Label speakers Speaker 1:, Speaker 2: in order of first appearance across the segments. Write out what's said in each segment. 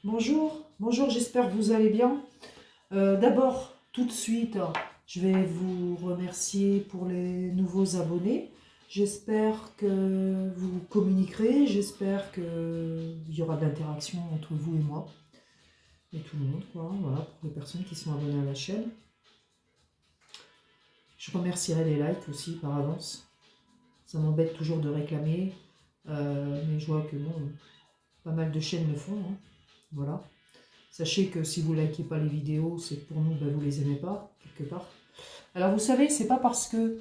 Speaker 1: Bonjour, j'espère que vous allez bien. D'abord, tout de suite, je vais vous remercier pour les nouveaux abonnés. J'espère que vous communiquerez, j'espère qu'il y aura de l'interaction entre vous et moi, et tout le monde, quoi. Voilà, pour les personnes qui sont abonnées à la chaîne. Je remercierai les likes aussi par avance. Ça m'embête toujours de réclamer, mais je vois que bon, pas mal de chaînes le font, hein. Voilà. Sachez que si vous ne likez pas les vidéos, c'est que pour nous, ben, vous ne les aimez pas, quelque part. Alors vous savez, c'est pas parce que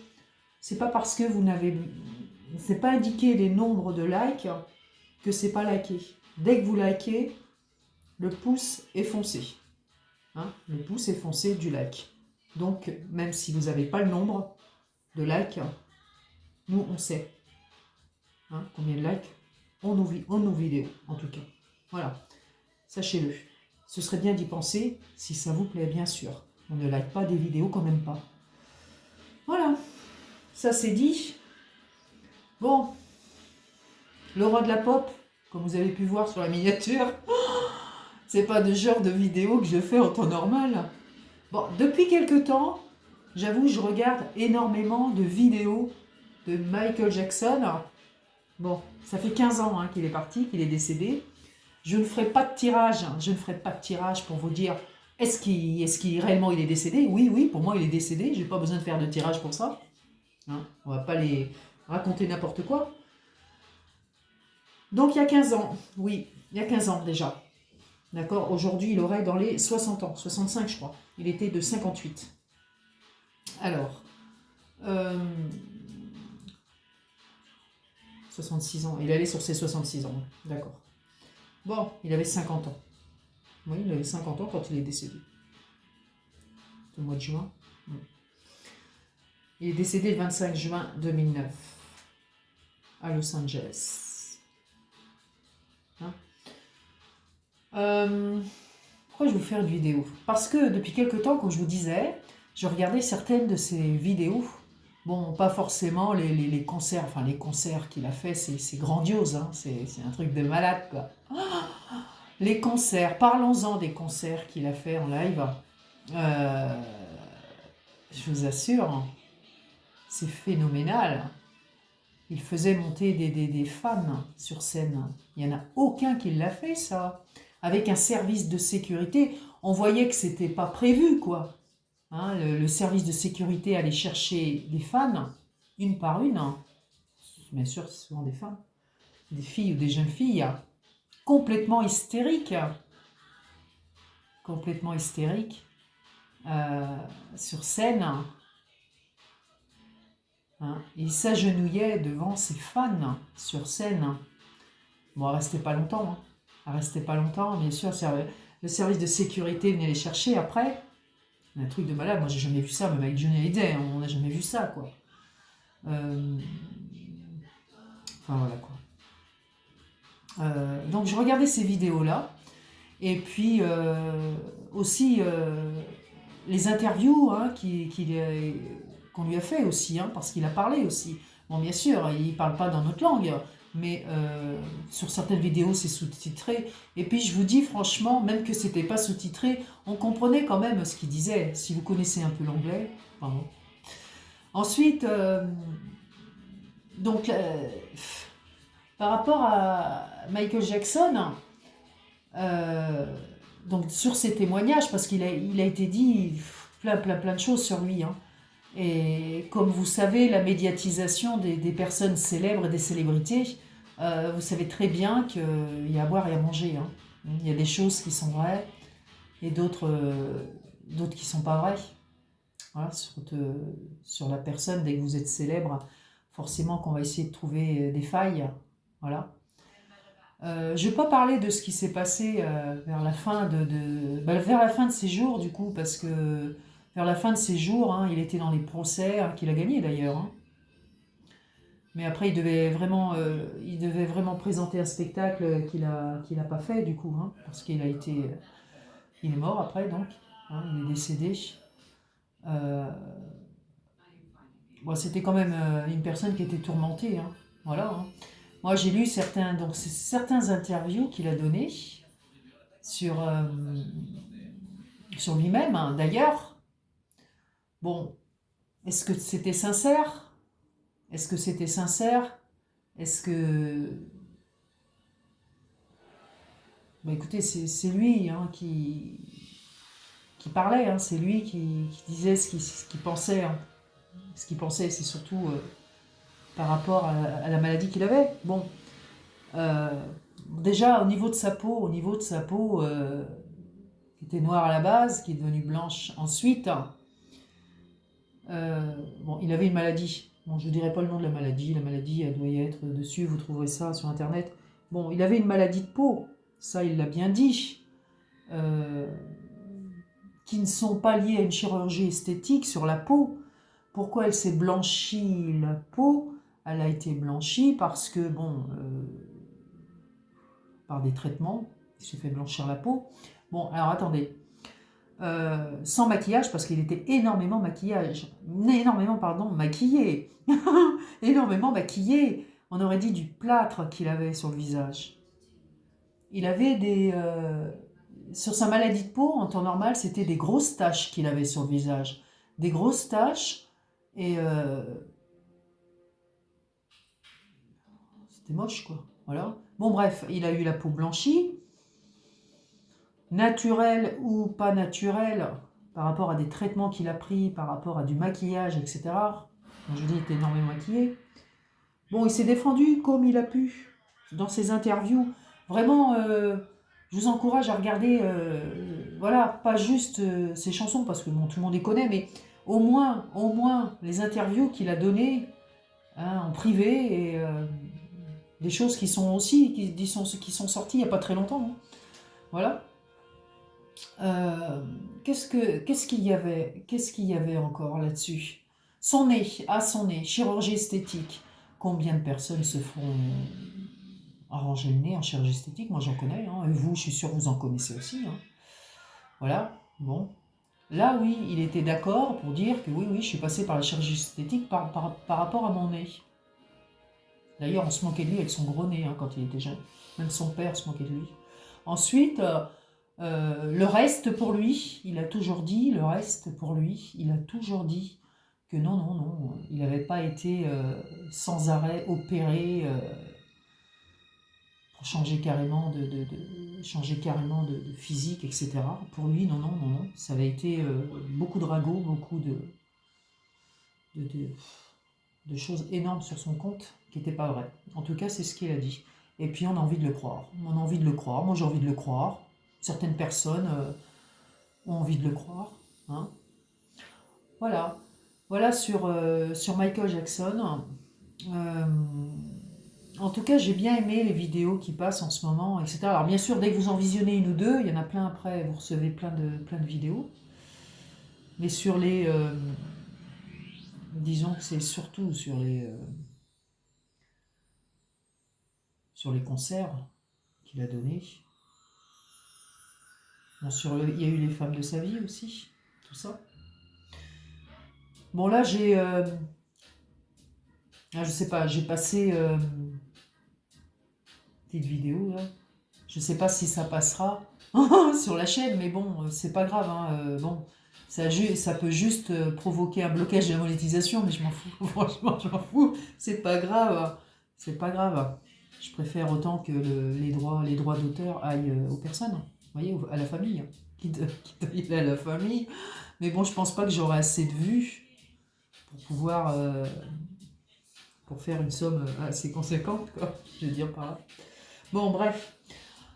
Speaker 1: vous n'avez c'est pas indiqué les nombres de likes que c'est pas liké. Dès que vous likez, le pouce est foncé. Hein, le pouce est foncé du like. Donc, même si vous n'avez pas le nombre de likes, nous, on sait, hein, combien de likes ont nos vidéos, en tout cas. Voilà, sachez-le. Ce serait bien d'y penser, si ça vous plaît, bien sûr. On ne like pas des vidéos qu'on n'aime pas. Voilà, ça c'est dit. Bon, le roi de la pop, comme vous avez pu voir sur la miniature, c'est pas de genre de vidéo que je fais en temps normal. Bon, depuis quelques temps, j'avoue, je regarde énormément de vidéos de Michael Jackson. Bon, ça fait 15 ans hein, qu'il est parti, qu'il est décédé. Je ne ferai pas de tirage, je ne ferai pas de tirage pour vous dire est-ce qu'il réellement il est décédé. Oui, pour moi il est décédé, j'ai pas besoin de faire de tirage pour ça. Hein, on va pas les raconter n'importe quoi. Donc il y a 15 ans, oui, il y a 15 ans déjà. D'accord, aujourd'hui il aurait dans les 60 ans, 65 je crois. Il était de 58. Alors, 66 ans, il allait sur ses 66 ans, d'accord. Bon, il avait 50 ans. Oui, il avait 50 ans quand il est décédé. Au mois de juin. Il est décédé le 25 juin 2009 à Los Angeles. Hein pourquoi je vais vous faire une vidéo? Parce que depuis quelques temps, comme je vous disais, je regardais certaines de ces vidéos. Bon, pas forcément les concerts, enfin les concerts qu'il a fait, c'est grandiose, hein, c'est un truc de malade, quoi. Les concerts, parlons-en des concerts qu'il a fait en live. Je vous assure, c'est phénoménal. Il faisait monter des fans sur scène. Il n'y en a aucun qui l'a fait, ça. Avec un service de sécurité, on voyait que c'était pas prévu, quoi. Hein, le service de sécurité allait chercher des fans, une par une. Bien sûr, c'est souvent des femmes, des filles ou des jeunes filles, complètement hystériques. Complètement hystériques. Sur scène. Hein, il s'agenouillait devant ses fans sur scène. Bon, elle restait pas longtemps. Hein. Elle restait pas longtemps, bien sûr. Le service de sécurité venait les chercher après. Un truc de malade. Moi, j'ai jamais vu ça, même avec Johnny Hallyday. On n'a jamais vu ça, quoi. Enfin, voilà, quoi. Donc, je regardais ces vidéos-là. Et puis, aussi, les interviews hein, qu'on lui a fait aussi, hein, parce qu'il a parlé aussi. Bon, bien sûr, il ne parle pas dans notre langue, mais sur certaines vidéos, c'est sous-titré. Et puis, je vous dis franchement, même que c'était pas sous-titré, on comprenait quand même ce qu'il disait, si vous connaissez un peu l'anglais. Pardon. Ensuite, donc, par rapport à Michael Jackson, donc sur ses témoignages, parce qu'il a été dit plein de choses sur lui, hein. Et comme vous savez, la médiatisation des personnes célèbres et des célébrités, vous savez très bien qu'il y a à boire et à manger, hein. Il y a des choses qui sont vraies et d'autres qui ne sont pas vraies. Voilà, sur la personne, dès que vous êtes célèbre, forcément qu'on va essayer de trouver des failles. Voilà. Je ne vais pas parler de ce qui s'est passé vers la fin vers la fin de ses jours, du coup, parce que vers la fin de ses jours, hein, il était dans les procès, hein, qu'il a gagné d'ailleurs. Hein. Mais après, il devait vraiment présenter un spectacle qu'il a pas fait, du coup, hein, parce il est mort après, donc, hein, il est décédé. Bon, c'était quand même une personne qui était tourmentée, hein, voilà. Hein. Moi, j'ai lu certains interviews qu'il a donnés. sur, sur lui-même, hein. D'ailleurs, bon, est-ce que c'était sincère? Est-ce que c'était sincère? Est-ce que... Bah écoutez, c'est lui hein, qui parlait, hein, c'est lui qui disait ce qu'il pensait. Hein. Ce qu'il pensait, c'est surtout par rapport à la maladie qu'il avait. Bon, euh, déjà au niveau de sa peau qui était noire à la base, qui est devenue blanche ensuite, bon, il avait une maladie. Bon, je ne dirai pas le nom de la maladie, elle doit y être dessus, vous trouverez ça sur internet. Bon, il avait une maladie de peau, ça il l'a bien dit, euh, qui ne sont pas liées à une chirurgie esthétique sur la peau. Pourquoi elle s'est blanchie la peau? Elle a été blanchie parce que, bon, par des traitements, il se fait blanchir la peau. Bon, alors attendez, sans maquillage, parce qu'il était énormément maquillé, énormément maquillé. On aurait dit du plâtre qu'il avait sur le visage. Il avait sur sa maladie de peau, en temps normal, c'était des grosses taches qu'il avait sur le visage. Des grosses taches, et c'était moche, quoi. Voilà. Bon, bref, il a eu la peau blanchie, naturelle ou pas naturelle, par rapport à des traitements qu'il a pris, par rapport à du maquillage, etc. Quand je dis, il était énormément maquillé. Bon, il s'est défendu comme il a pu dans ses interviews. Vraiment, je vous encourage à regarder, voilà, pas juste ses chansons, parce que bon, tout le monde les connaît, mais au moins les interviews qu'il a données hein, en privé, et des choses qui sont aussi, qui sont sorties il n'y a pas très longtemps. Hein. Voilà. Qu'est-ce qu'il y avait encore là-dessus? Son nez, son nez, chirurgie esthétique. Combien de personnes se font arranger le nez en chirurgie esthétique? Moi j'en connais, hein. Et vous, je suis sûre que vous en connaissez aussi. Hein. Voilà, bon. Là, oui, il était d'accord pour dire que oui, je suis passé par la chirurgie esthétique par rapport à mon nez. D'ailleurs, on se moquait de lui avec son gros nez hein, quand il était jeune. Même son père se moquait de lui. Ensuite, le reste pour lui, il a toujours dit, le reste pour lui, il a toujours dit que non, il n'avait pas été sans arrêt opéré pour changer carrément changer carrément de physique, etc. Pour lui, non, ça avait été beaucoup de ragots, beaucoup de choses énormes sur son compte qui n'étaient pas vraies. En tout cas, c'est ce qu'il a dit. Et puis on a envie de le croire. On a envie de le croire. Moi, j'ai envie de le croire. Certaines personnes ont envie de le croire. Hein. Voilà. Voilà sur Michael Jackson. En tout cas, j'ai bien aimé les vidéos qui passent en ce moment, etc. Alors bien sûr, dès que vous en visionnez une ou deux, il y en a plein après, vous recevez plein de vidéos. Mais sur les... disons que c'est surtout sur les concerts qu'il a donnés. Bon, il y a eu les femmes de sa vie aussi, tout ça. Bon là, je sais pas, j'ai passé petite vidéo là. Je sais pas si ça passera sur la chaîne, mais bon, c'est pas grave. Hein, bon, ça peut juste provoquer un blocage de la monétisation, mais je m'en fous. Franchement, je m'en fous. C'est pas grave. C'est pas grave. Je préfère autant que les droits d'auteur aillent aux personnes. Vous voyez, à la famille. Quitte à la famille. Mais bon, je pense pas que j'aurai assez de vues pour pouvoir pour faire une somme assez conséquente, quoi. Je veux dire par là. Bon, bref.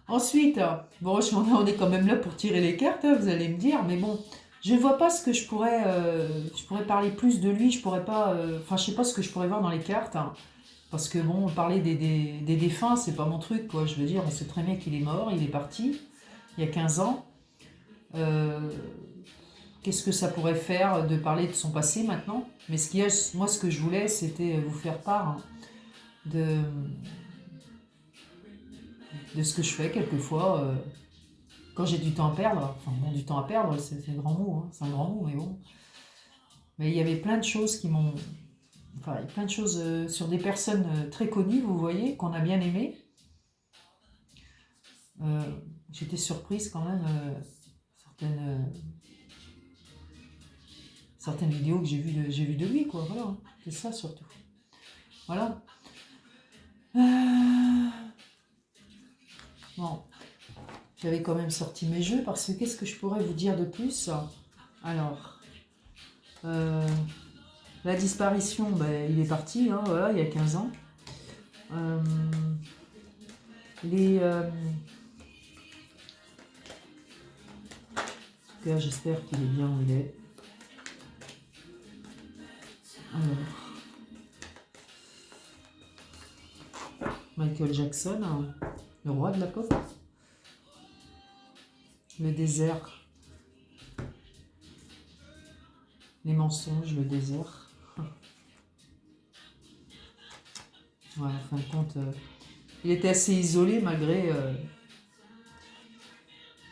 Speaker 1: Ensuite, bon, on est quand même là pour tirer les cartes, hein, vous allez me dire, mais bon, je ne vois pas ce que je pourrais parler plus de lui, je pourrais pas, enfin, je sais pas ce que je pourrais voir dans les cartes, hein, parce que bon, parler des défunts, c'est pas mon truc, quoi. Je veux dire, on sait très bien qu'il est mort, il est parti, il y a 15 ans. Qu'est-ce que ça pourrait faire de parler de son passé maintenant? Mais moi, ce que je voulais, c'était vous faire part hein, de ce que je fais quelquefois quand j'ai du temps à perdre. Enfin, bon, du temps à perdre, c'est un grand mot, hein, c'est un grand mot, mais bon. Mais il y avait plein de choses qui m'ont... Enfin, il y a plein de choses sur des personnes très connues, vous voyez, qu'on a bien aimées. j'étais surprise quand même, certaines vidéos que j'ai vues de lui, quoi, voilà, hein. C'est ça surtout. Voilà. Bon, j'avais quand même sorti mes jeux parce que qu'est-ce que je pourrais vous dire de plus? Alors, la disparition, ben, il est parti, hein, voilà, il y a 15 ans. Les, en tout cas, j'espère qu'il est bien où il est. Alors, Michael Jackson, hein, le roi de la pop. Le désert, les mensonges, le désert. Ouais, en fin de compte, il était assez isolé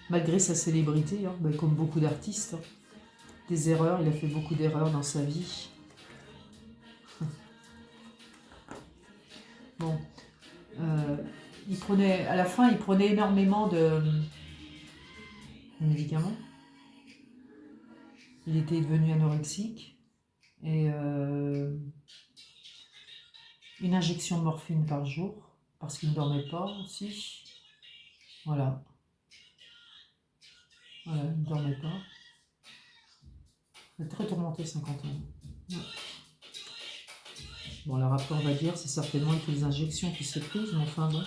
Speaker 1: malgré sa célébrité, hein, ben, comme beaucoup d'artistes. Hein. Des erreurs, il a fait beaucoup d'erreurs dans sa vie. Bon, à la fin, il prenait énormément de médicaments. Il était devenu anorexique et une injection de morphine par jour parce qu'il ne dormait pas aussi. Voilà, il ne dormait pas. Il est très tourmenté, 50 ans. Ouais. Bon, alors après, on va dire, c'est certainement avec les injections qui s'est prises, mais enfin bon.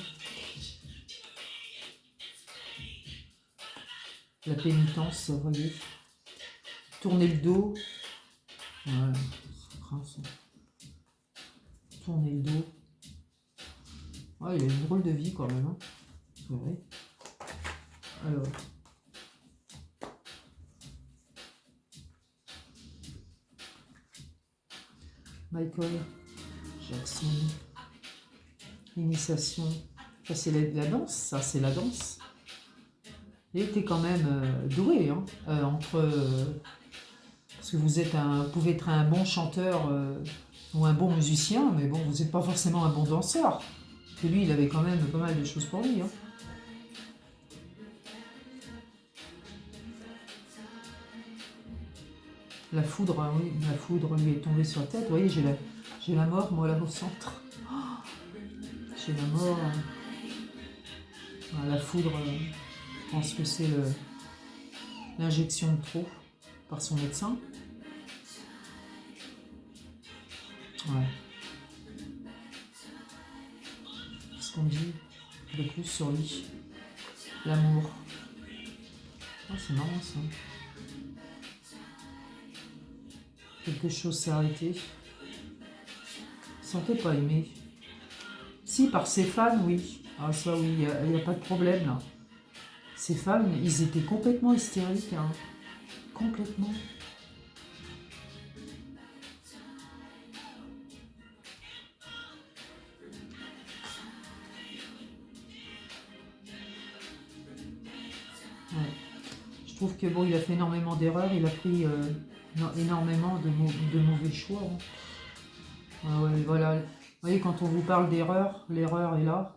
Speaker 1: La pénitence, vous voyez. Tourner le dos. Voilà, tourner le dos. Ouais, il a une drôle de vie quand même. Hein. C'est vrai. Alors. Michael Jackson. L'initiation. Ça, c'est la danse. Ça, c'est la danse. Il était quand même doué. Hein, parce que vous pouvez être un bon chanteur ou un bon musicien, mais bon, vous n'êtes pas forcément un bon danseur. Parce que lui, il avait quand même pas mal de choses pour lui. Hein. La foudre, hein, oui, la foudre lui est tombée sur la tête. Vous voyez, j'ai la mort, moi, là, au centre. J'ai la mort. La foudre, je pense que c'est l'injection de trop par son médecin. Ouais. Qu'est-ce qu'on dit de plus sur lui? L'amour. Oh, c'est marrant ça. Quelque chose s'est arrêté. Il ne se sentait pas aimé. Si, par ses fans, oui. Ah ça oui, il n'y a pas de problème là. Ces femmes, ils étaient complètement hystériques. Hein. Complètement. Ouais. Je trouve que bon, il a fait énormément d'erreurs, il a pris énormément de mauvais choix. Hein. Ah ouais, voilà. Vous voyez, quand on vous parle d'erreurs, l'erreur est là.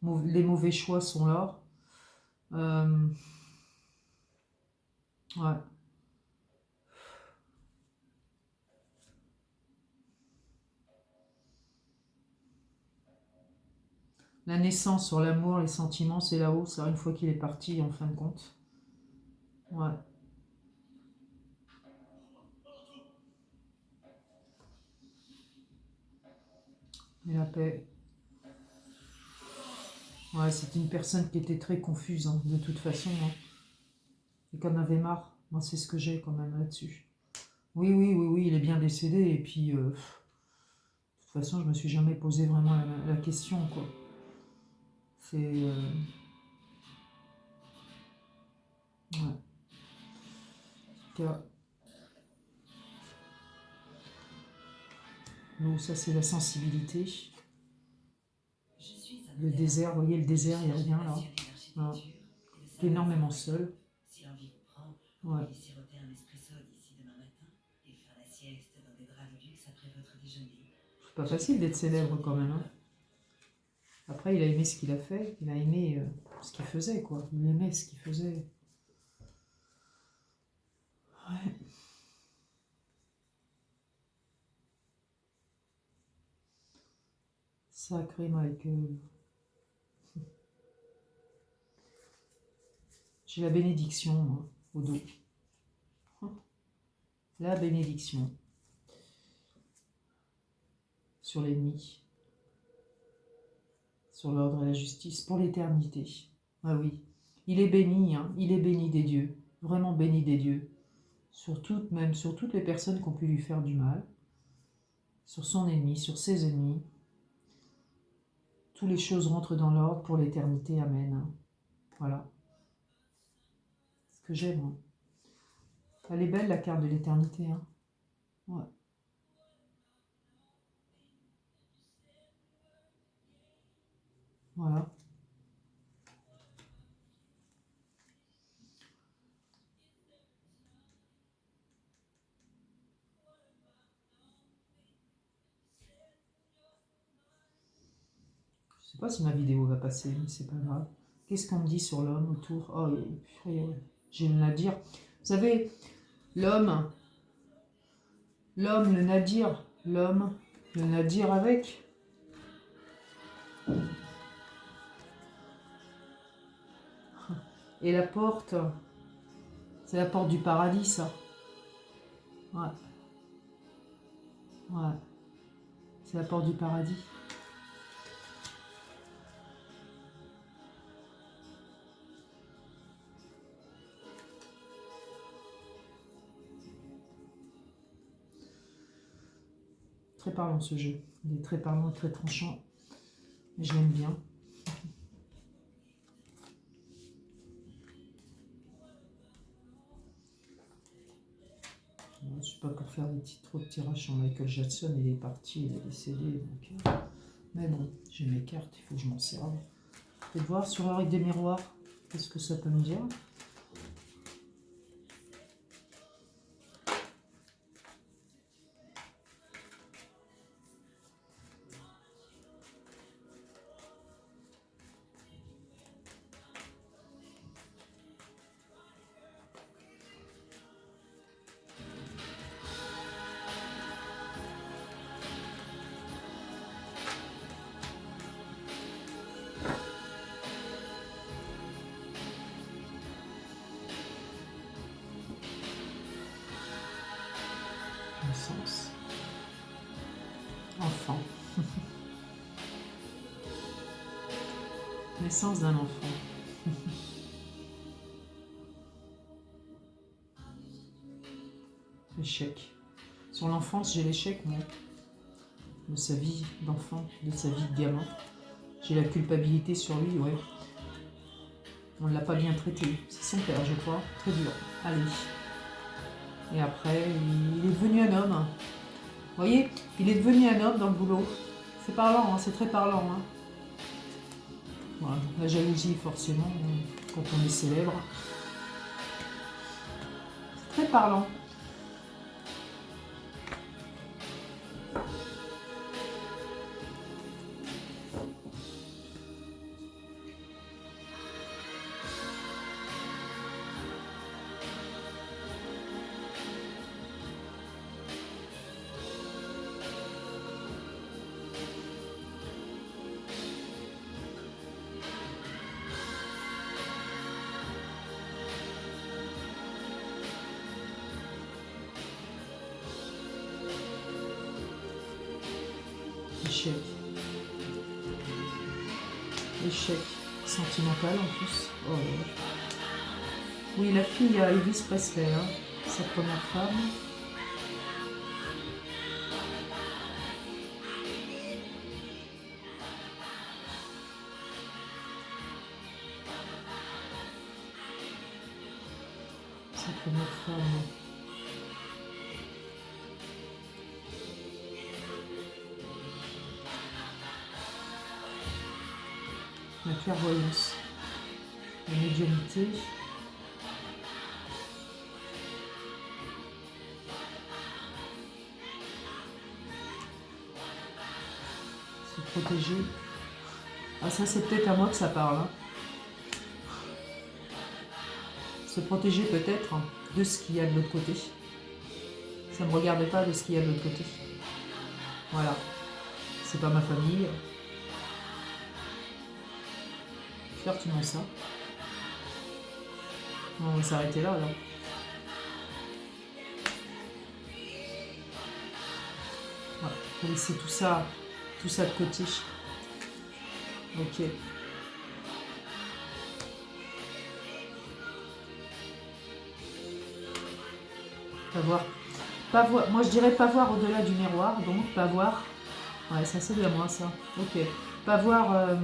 Speaker 1: Les mauvais choix sont là. Ouais. La naissance sur l'amour, les sentiments, c'est là-haut. C'est une fois qu'il est parti, en fin de compte. Ouais. Et la paix. Ouais, c'était une personne qui était très confuse, hein, de toute façon. Hein. Et qu'on avait marre. Moi, c'est ce que j'ai quand même là-dessus. Oui, oui, oui, oui, il est bien décédé. Et puis, de toute façon, je me suis jamais posé vraiment la question, quoi. C'est... ouais. En tout cas, l'eau, ça, c'est la sensibilité. Le désert, vous voyez, le désert, il n'y a rien là. Voilà. T'es énormément seul. Ouais. C'est pas facile d'être célèbre quand même. Hein. Après, il a aimé ce qu'il a fait, il a aimé ce qu'il faisait, quoi. Il aimait ce qu'il faisait. Ouais. Sacré Michael. J'ai la bénédiction, moi, au dos. La bénédiction sur l'ennemi, sur l'ordre et la justice, pour l'éternité. Ah oui, il est béni, hein, il est béni des dieux, vraiment béni des dieux, même sur toutes les personnes qui ont pu lui faire du mal, sur son ennemi, sur ses ennemis. Toutes les choses rentrent dans l'ordre pour l'éternité, amen. Voilà. Ce que j'aime. Hein. Elle est belle, la carte de l'éternité. Hein. Ouais. Voilà. Je sais pas si ma vidéo va passer, mais c'est pas grave. Qu'est-ce qu'on me dit sur l'homme autour? Oh, j'ai le nadir. Vous savez, l'homme, le nadir, l'homme, le nadir avec. Et la porte, c'est la porte du paradis, ça. Ouais. Ouais. C'est la porte du paradis. Très parlant ce jeu. Il est très parlant, très tranchant. Mais je l'aime bien. Je ne suis pas pour faire trop de tirages sur Michael Jackson. Il est parti, il est décédé. Donc, mais bon, j'ai mes cartes, il faut que je m'en serve. Faites voir sur la règle des miroirs, qu'est-ce que ça peut me dire? Naissance. Enfant. Naissance d'un enfant. Échec. Sur l'enfance, j'ai l'échec, moi. De sa vie d'enfant, de sa vie de gamin. J'ai la culpabilité sur lui, ouais. On ne l'a pas bien traité. C'est son père, je crois. Très dur. Allez. Et après, il est devenu un homme. Vous voyez, il est devenu un homme dans le boulot. C'est parlant, hein, c'est très parlant. Hein. Voilà, la jalousie, forcément, quand on est célèbre. C'est très parlant. Échec. Échec sentimental en plus. Oh, ouais. Oui, la fille à Elvis Presley, hein, sa première femme. Sa première femme. La clairvoyance, la médiumnité, se protéger, Ah, ça, c'est peut-être à moi que ça parle. Hein. Se protéger peut-être de ce qu'il y a de l'autre côté. Ça ne me regarde pas de ce qu'il y a de l'autre côté. Voilà. C'est pas ma famille. Faire ça. On va s'arrêter là, alors. Voilà. On va laisser tout ça de côté. Ok. Pas voir. Moi je dirais pas voir au-delà du miroir, donc pas voir. Ouais, ça c'est bien moi ça. Ok. Pas voir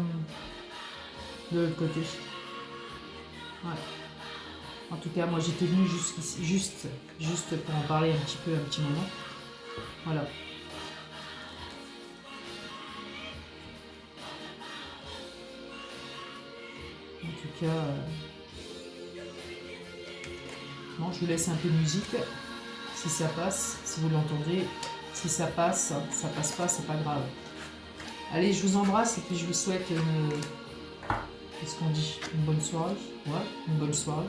Speaker 1: de l'autre côté. Ouais. En tout cas, moi j'étais venue jusqu'ici, juste pour en parler un petit moment. Voilà. En tout cas, bon, je vous laisse un peu de musique. Si ça passe, si vous l'entendez, si ça passe pas, c'est pas grave. Allez, je vous embrasse et puis je vous souhaite qu'est-ce qu'on dit? Une bonne soirée. Ouais, une bonne soirée.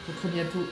Speaker 1: À très bientôt.